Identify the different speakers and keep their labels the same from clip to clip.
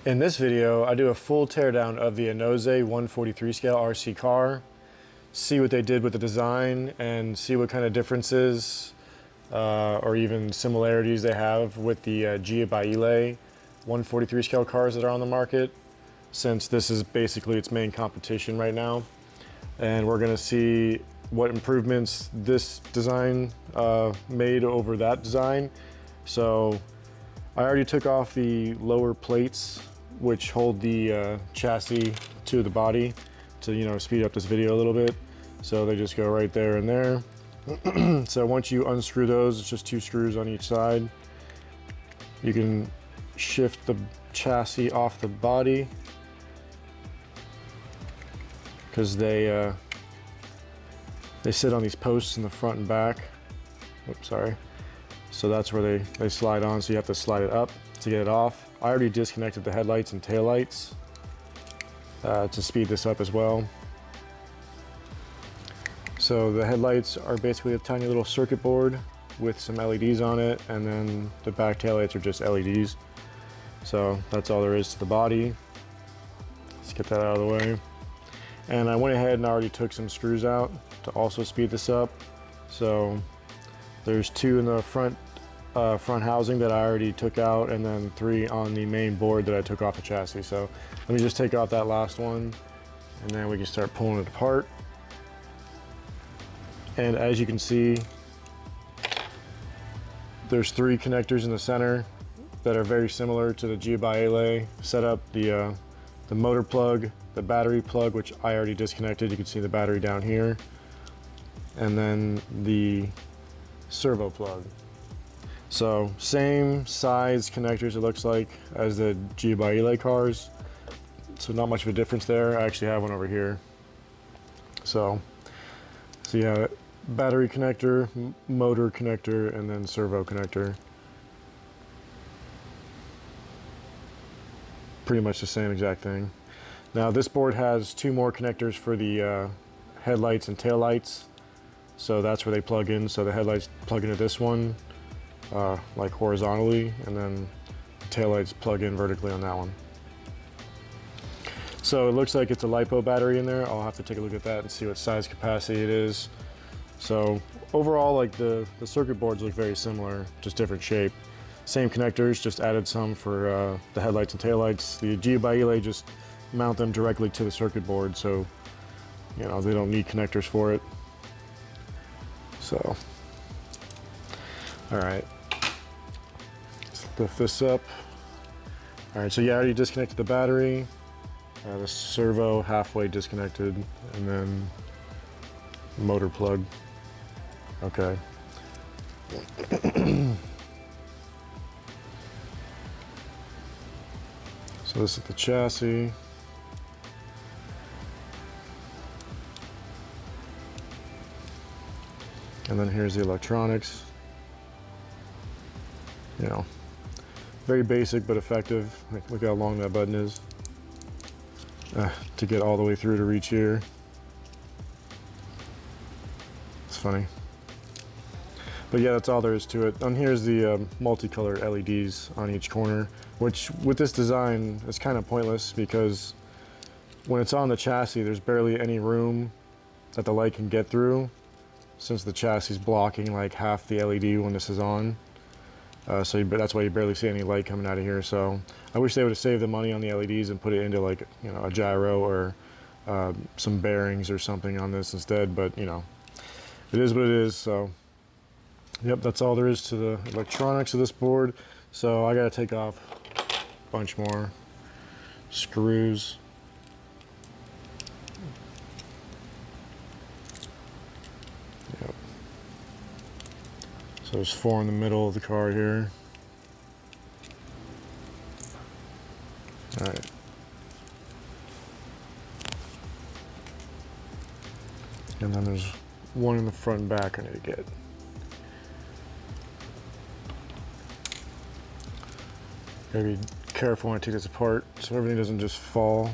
Speaker 1: In this video, I do a full teardown of the Enoze 143 scale RC car, see what they did with the design, and see what kind of differences or even similarities they have with the Jiabaile 143 scale cars that are on the market, since this is basically its main competition right now. And we're gonna see what improvements this design made over that design. So I already took off the lower plates which hold the chassis to the body to, speed up this video a little bit. So they just go right there and there. So once you unscrew those, it's just 2 screws on each side. You can shift the chassis off the body because they sit on these posts in the front and back. Oops, sorry. So that's where they slide on, so you have to slide it up to get it off. I already disconnected the headlights and taillights to speed this up as well. So the headlights are basically a tiny little circuit board with some LEDs on it, and then the back taillights are just LEDs. So that's all there is to the body. Let's get that out of the way. And I went ahead and already took some screws out to also speed this up. So there's 2 in the front housing that I already took out, and then 3 on the main board that I took off the chassis. So let me just take out that last one, and then we can start pulling it apart. And as you can see, there's 3 connectors in the center that are very similar to the Jiabaile setup. The motor plug, the battery plug, which I already disconnected. You can see the battery down here. And then the servo plug. So same size connectors, it looks like, as the Jiabaile cars. So not much of a difference there. I actually have one over here. So yeah, battery connector, motor connector, and then servo connector. Pretty much the same exact thing. Now this board has 2 more connectors for the headlights and taillights. So that's where they plug in. So the headlights plug into this one, like horizontally, and then the taillights plug in vertically on that one. So it looks like it's a LiPo battery in there. I'll have to take a look at that and see what size capacity it is. So overall, like the circuit boards look very similar, just different shape. Same connectors, just added some for the headlights and taillights. The Jiabaile just mount them directly to the circuit board, so they don't need connectors for it. So, all right, let's lift this up. All right, so yeah, I already disconnected the battery, the servo halfway disconnected, and then motor plug. Okay. So this is the chassis. And then here's the electronics. Very basic but effective. Look how long that button is to get all the way through to reach here. It's funny. But yeah, that's all there is to it. And here's the multicolored LEDs on each corner, which with this design is kind of pointless because when it's on the chassis, there's barely any room that the light can get through, since the chassis is blocking like half the LED when this is on. So that's why you barely see any light coming out of here. So I wish they would have saved the money on the LEDs and put it into like, a gyro or some bearings or something on this instead. But it is what it is. So yep, that's all there is to the electronics of this board. So I gotta take off a bunch more screws. Yep. So there's 4 in the middle of the car here. All right. And then there's 1 in the front and back I need to get. Gotta be careful when I take this apart so everything doesn't just fall.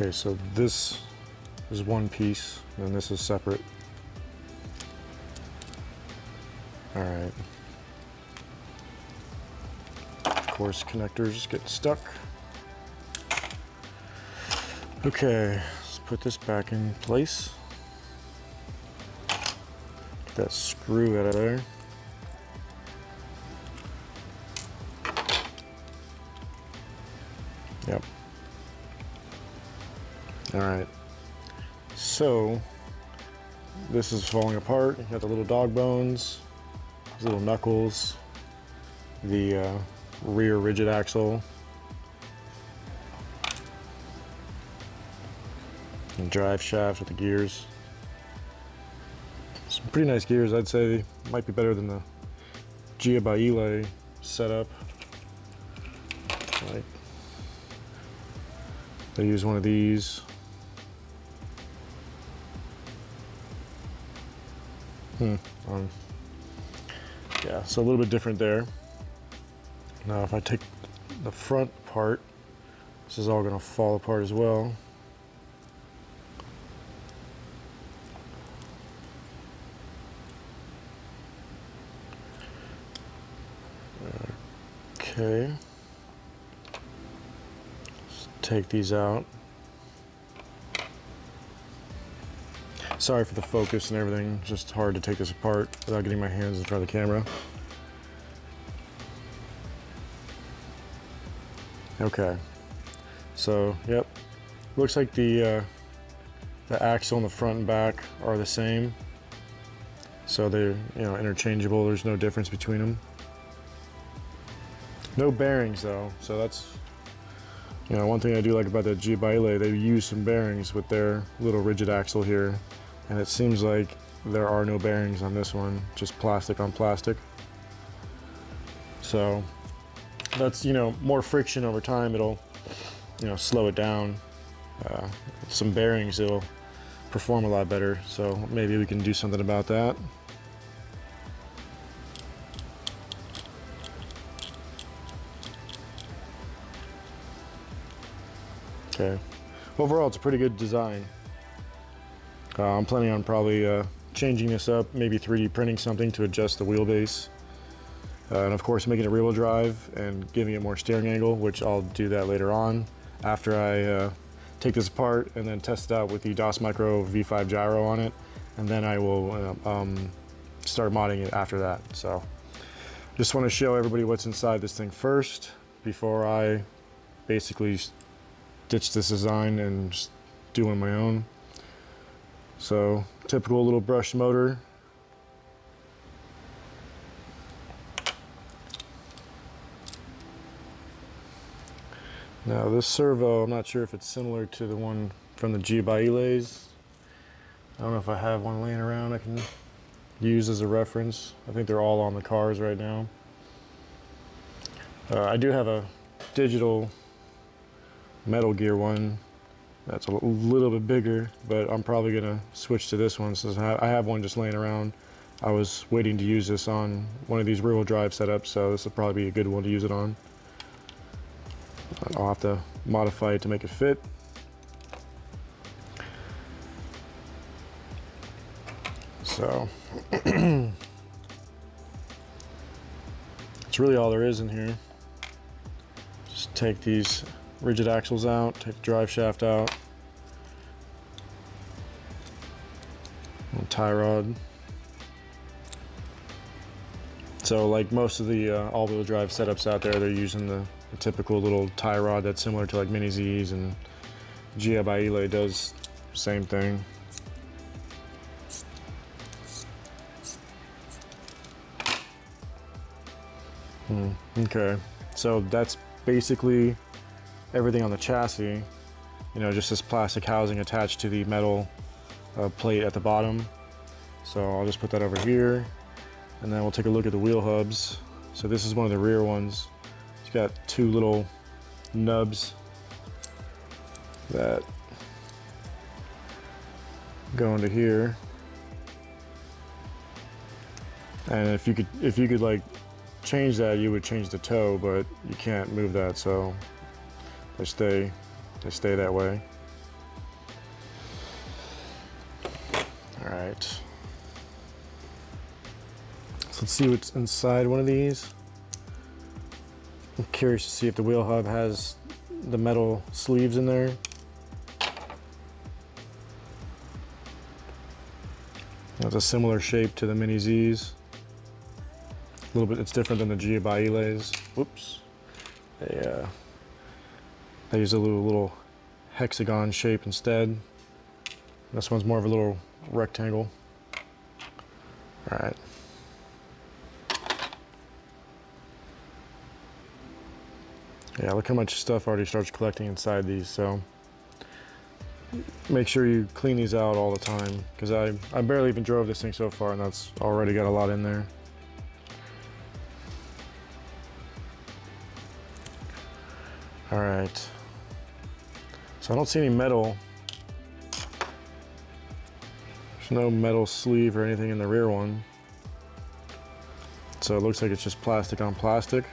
Speaker 1: Okay, so this is one piece, and this is separate. All right. Of course, connectors get stuck. Okay, let's put this back in place. Get that screw out of there. Yep. All right. So this is falling apart. You got the little dog bones, these little knuckles, the rear rigid axle, and drive shaft with the gears. Some pretty nice gears. I'd say might be better than the Jiabaile setup. Like, they use one of these. Yeah, so a little bit different there. Now if I take the front part, this is all going to fall apart as well. Okay. Let's take these out. Sorry for the focus and everything, just hard to take this apart without getting my hands in front of the camera. Okay, so yep, looks like the axle on the front and back are the same. So they're, you know, interchangeable, there's no difference between them. No bearings though, so that's, you know, one thing I do like about the Jiabaile, they use some bearings with their little rigid axle here. And it seems like there are no bearings on this one, just plastic on plastic. So that's, you know, more friction over time, it'll, you know, slow it down. Some bearings, it'll perform a lot better. So maybe we can do something about that. Okay, overall it's a pretty good design. I'm planning on probably changing this up, maybe 3D printing something to adjust the wheelbase. And of course making it rear-wheel drive and giving it more steering angle, which I'll do that later on after I take this apart and then test it out with the DOS Micro V5 gyro on it. And then I will start modding it after that. So just want to show everybody what's inside this thing first before I basically ditch this design and just do on my own. So typical little brush motor. Now this servo, I'm not sure if it's similar to the one from the Jiabailes. I don't know if I have one laying around I can use as a reference. I think they're all on the cars right now. I do have a digital Metal Gear one that's a little bit bigger, but I'm probably gonna switch to this one since I have one just laying around. I was waiting to use this on one of these rear-wheel drive setups, so this will probably be a good one to use it on. I'll have to modify it to make it fit. So it's really all there is in here. Just take these rigid axles out, take the drive shaft out, and tie rod. So like most of the all-wheel drive setups out there, they're using the typical little tie rod that's similar to like miniz, and Jiabaile does the same thing. Okay, so that's basically everything on the chassis. You know, just this plastic housing attached to the metal plate at the bottom. So I'll just put that over here, and then we'll take a look at the wheel hubs. So this is one of the rear ones. It's got two little nubs that go into here. And if you could like change that, you would change the toe, but you can't move that, so they stay that way. right. So let's see what's inside one of these. I'm curious to see if the wheel hub has the metal sleeves in there. It's a similar shape to the Mini Z's. A little bit, it's different than the Jiabailes. Whoops. They use a little hexagon shape instead. This one's more of a little rectangle. All right. Yeah, look how much stuff already starts collecting inside these, so make sure you clean these out all the time, because I barely even drove this thing so far and that's already got a lot in there. All right, so I don't see any metal. There's no metal sleeve or anything in the rear one. So it looks like it's just plastic on plastic.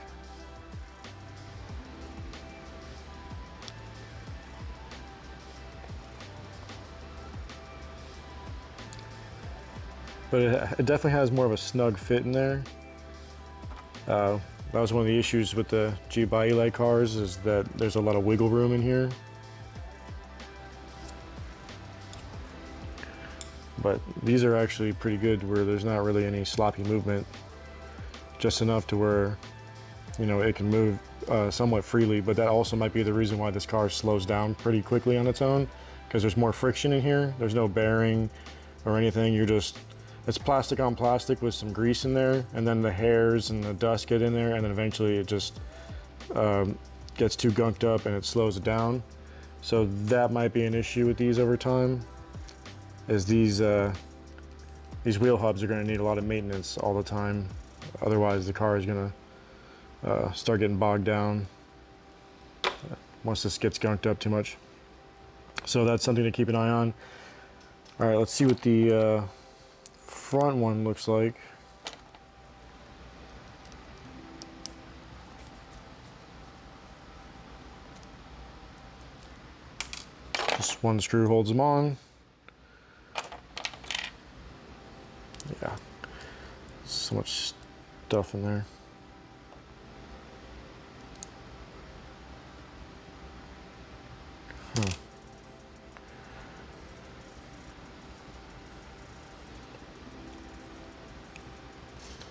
Speaker 1: But it definitely has more of a snug fit in there. That was one of the issues with the Jiabaile cars, is that there's a lot of wiggle room in here. But these are actually pretty good, where there's not really any sloppy movement, just enough to where, you know, it can move somewhat freely. But that also might be the reason why this car slows down pretty quickly on its own, because there's more friction in here. There's no bearing or anything. It's plastic on plastic with some grease in there, and then the hairs and the dust get in there, and then eventually it just gets too gunked up and it slows it down. So that might be an issue with these over time, is these wheel hubs are going to need a lot of maintenance all the time. Otherwise the car is going to start getting bogged down once this gets gunked up too much. So that's something to keep an eye on. All right, let's see what the front one looks like. Just one screw holds them on. Yeah, so much stuff in there.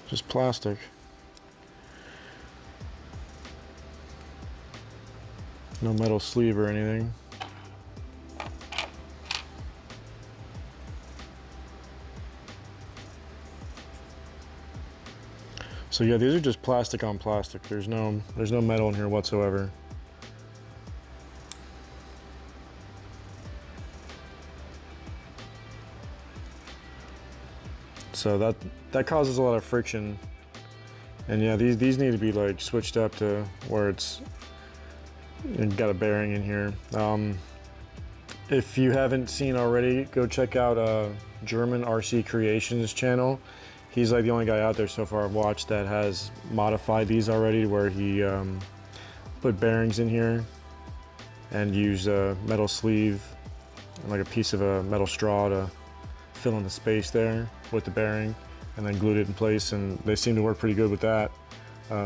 Speaker 1: Just plastic. No metal sleeve or anything. So yeah, these are just plastic on plastic. There's no metal in here whatsoever. So that causes a lot of friction. And yeah, these need to be like switched up to where it's got a bearing in here. If you haven't seen already, go check out German RC Creations channel. He's like the only guy out there so far I've watched that has modified these already, where he put bearings in here and used a metal sleeve and like a piece of a metal straw to fill in the space there with the bearing, and then glued it in place, and they seem to work pretty good with that.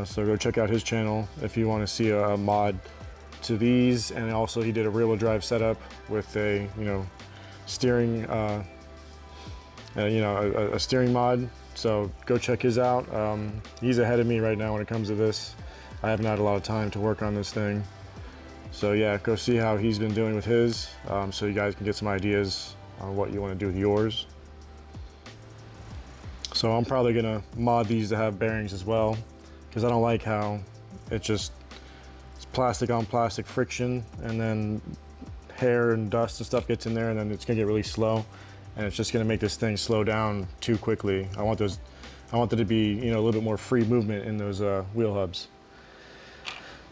Speaker 1: So go check out his channel if you want to see a mod to these. And also he did a rear-wheel drive setup with a steering a steering mod. So go check his out. He's ahead of me right now when it comes to this. I haven't had a lot of time to work on this thing. So yeah, go see how he's been doing with his, so you guys can get some ideas on what you want to do with yours. So I'm probably gonna mod these to have bearings as well, because I don't like how it's plastic on plastic friction, and then hair and dust and stuff gets in there, and then it's gonna get really slow, and it's just gonna make this thing slow down too quickly. I want there to be a little bit more free movement in those wheel hubs.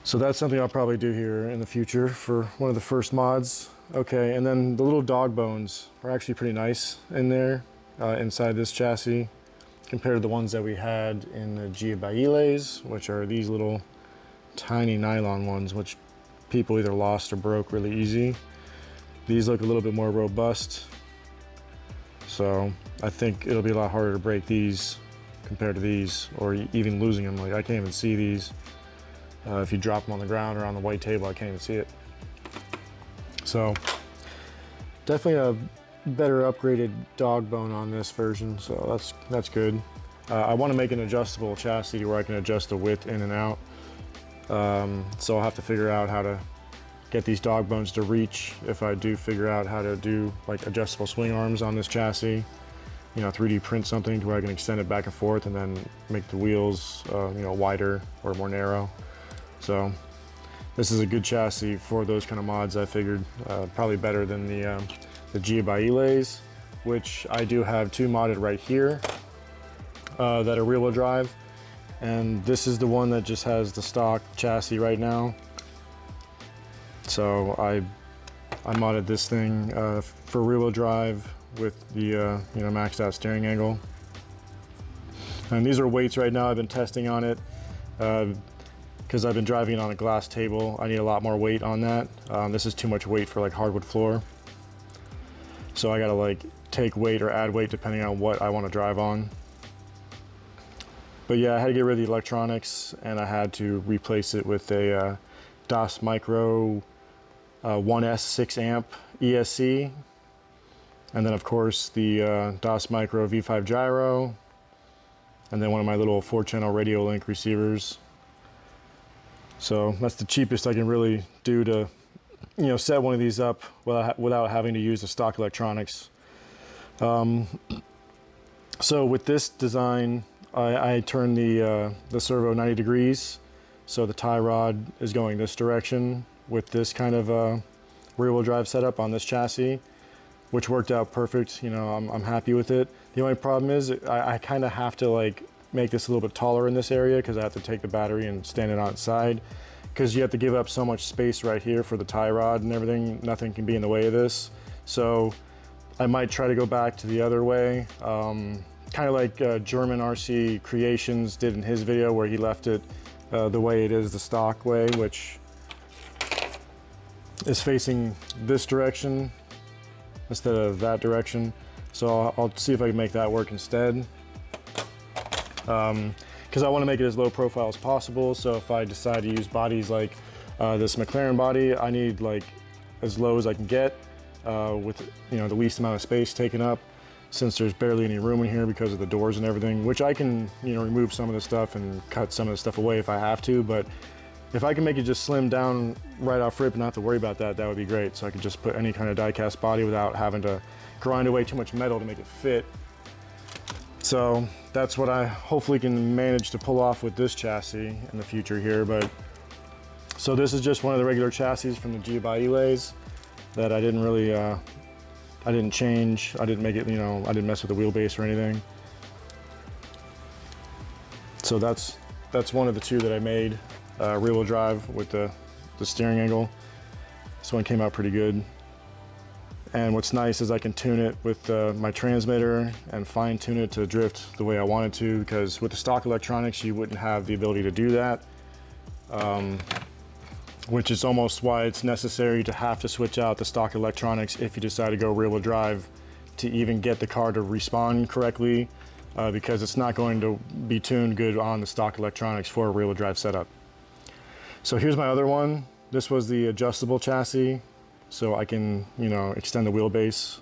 Speaker 1: So that's something I'll probably do here in the future for one of the first mods. Okay, and then the little dog bones are actually pretty nice in there inside this chassis, compared to the ones that we had in the Jiabailes, which are these little tiny nylon ones, which people either lost or broke really easy. These look a little bit more robust. So I think it'll be a lot harder to break these compared to these, or even losing them. Like I can't even see these. If you drop them on the ground or on the white table, I can't even see it. So definitely a better upgraded dog bone on this version, so that's good. I want to make an adjustable chassis where I can adjust the width in and out. So I'll have to figure out how to get these dog bones to reach if I do figure out how to do like adjustable swing arms on this chassis. You know, 3D print something to where I can extend it back and forth and then make the wheels, you know, wider or more narrow. So this is a good chassis for those kind of mods. I figured probably better than the Jiabaile, which I do have two modded right here that are rear-wheel drive. And this is the one that just has the stock chassis right now. So I modded this thing for rear-wheel drive with the you know, maxed out steering angle. And these are weights right now. I've been testing on it because I've been driving it on a glass table. I need a lot more weight on that. This is too much weight for like hardwood floor. So I gotta like take weight or add weight depending on what I want to drive on. But yeah, I had to get rid of the electronics and I had to replace it with a DOS Micro 1S 6 amp ESC. And then of course the DOS Micro V5 gyro. And then one of my little 4-channel radio link receivers. So that's the cheapest I can really do to, you know, set one of these up without having to use the stock electronics. So with this design, I turn the servo 90 degrees. So the tie rod is going this direction with this kind of rear-wheel drive setup on this chassis, which worked out perfect. You know, I'm happy with it. The only problem is I kind of have to like make this a little bit taller in this area because I have to take the battery and stand it on its side, because you have to give up so much space right here for the tie rod and everything. Nothing can be in the way of this. So I might try to go back to the other way, kind of like German RC Creations did in his video, where he left it the way it is, the stock way, which is facing this direction instead of that direction. So I'll see if I can make that work instead. Because I want to make it as low profile as possible. So if I decide to use bodies like this McLaren body, I need like as low as I can get with, you know, the least amount of space taken up, since there's barely any room in here because of the doors and everything, which I can, you know, remove some of the stuff and cut some of the stuff away if I have to. But if I can make it just slim down right off rip and not have to worry about that, that would be great. So I could just put any kind of die cast body without having to grind away too much metal to make it fit. So that's what I hopefully can manage to pull off with this chassis in the future here. But so this is just one of the regular chassis from the Jiabaile that I didn't really, I didn't change. I didn't make it, you know, I didn't mess with the wheelbase or anything. So that's one of the two that I made, rear-wheel drive with the steering angle. This one came out pretty good. And what's nice is I can tune it with my transmitter and fine tune it to drift the way I want it to, because with the stock electronics, you wouldn't have the ability to do that. Which is almost why it's necessary to have to switch out the stock electronics if you decide to go rear-wheel drive to even get the car to respond correctly, because it's not going to be tuned good on the stock electronics for a rear-wheel drive setup. So here's my other one. This was the adjustable chassis. So I can, you know, extend the wheelbase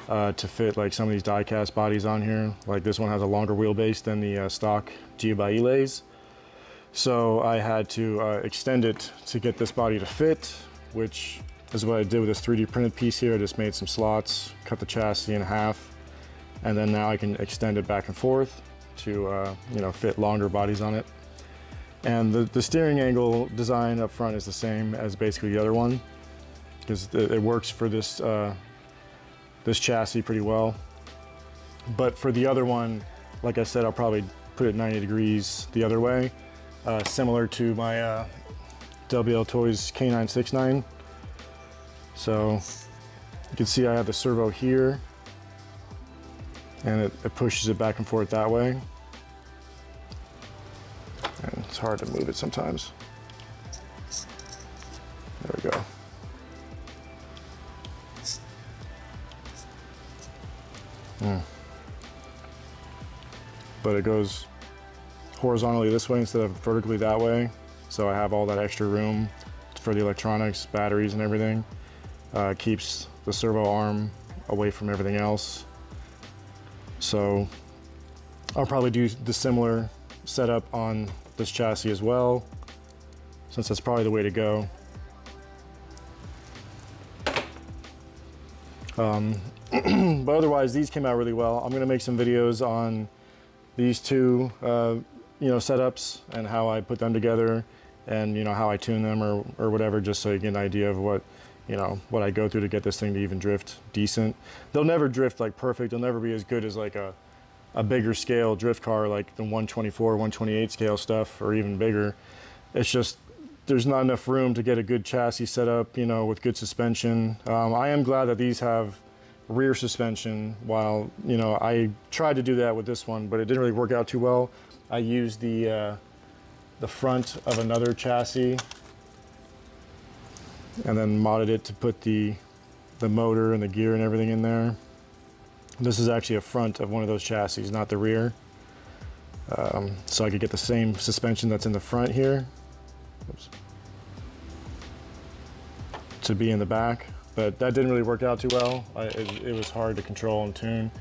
Speaker 1: to fit like some of these die-cast bodies on here. Like this one has a longer wheelbase than the stock Jiabaile. So I had to extend it to get this body to fit, which is what I did with this 3D printed piece here. I just made some slots, cut the chassis in half, and then now I can extend it back and forth to, you know, fit longer bodies on it. And the steering angle design up front is the same as basically the other one, because it works for this this chassis pretty well. But for the other one, like I said, I'll probably put it 90 degrees the other way, similar to my wltoys K969. So you can see I have the servo here, and it pushes it back and forth that way. And it's hard to move it sometimes. There we go. But it goes horizontally this way instead of vertically that way. So I have all that extra room for the electronics, batteries and everything. Keeps the servo arm away from everything else. So I'll probably do the similar setup on this chassis as well, since that's probably the way to go. But otherwise, these came out really well. I'm gonna make some videos on these two setups and how I put them together, and how I tune them or whatever, just so you get an idea of what I go through to get this thing to even drift decent. They'll never drift like perfect. They'll never be as good as like a bigger scale drift car, like the 124, 128 scale stuff, or even bigger. It's just there's not enough room to get a good chassis set up, with good suspension. I am glad that these have rear suspension, while I tried to do that with this one, but it didn't really work out too well. I used the front of another chassis and then modded it to put the motor and the gear and everything in there. This is actually a front of one of those chassis, not the rear. So I could get the same suspension that's in the front here. Oops. To be in the back, but that didn't really work out too well. It was hard to control and tune,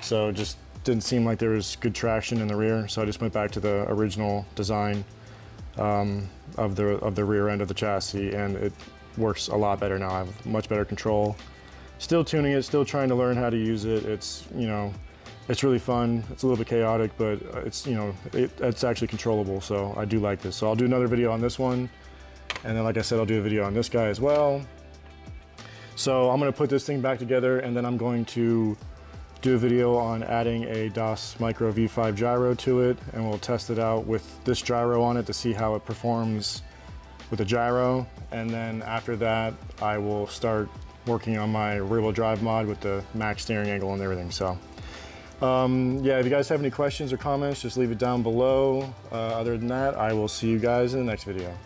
Speaker 1: so it just didn't seem like there was good traction in the rear. So I just went back to the original design of the rear end of the chassis, and it works a lot better now. I have much better control. Still tuning it, still trying to learn how to use it. It's it's really fun. It's a little bit chaotic, but it's actually controllable. So I do like this. So I'll do another video on this one. And then, like I said, I'll do a video on this guy as well. So I'm gonna put this thing back together, and then I'm going to do a video on adding a DAS Micro V5 gyro to it, and we'll test it out with this gyro on it to see how it performs with the gyro. And then after that, I will start working on my rear-wheel drive mod with the max steering angle and everything. So yeah, if you guys have any questions or comments, just leave it down below. Other than that, I will see you guys in the next video.